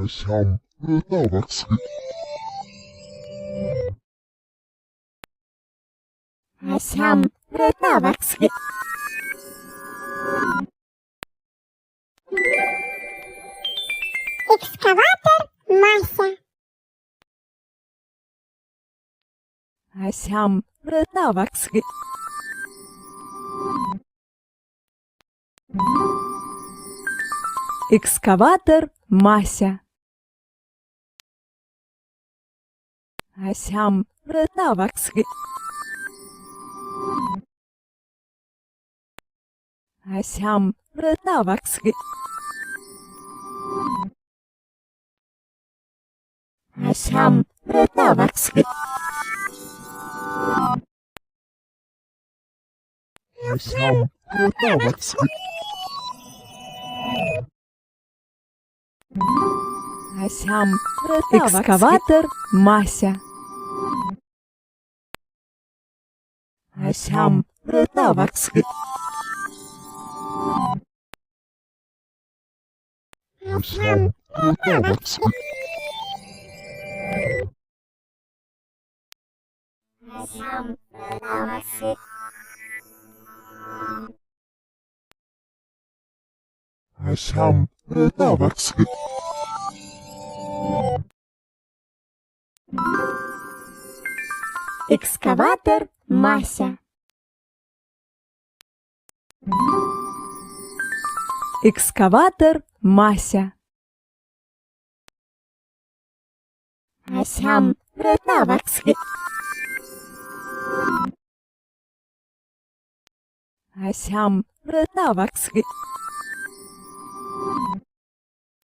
Асам ретавакс. Асам ретавакс. Экскаватор Мася. Асам ретавакс. Экскаватор Мася. Асам ретавакс. Асам ретавакс. Асам ретавакс. Асам ретавакс. Асам экскаватор Мася. Асам ретавакс. Асам ретавакс. Асам ретавакс. Асам ретавакс. Экскаватор Мася. Экскаватор Мася. Асам ретавакс. Асам ретавакс.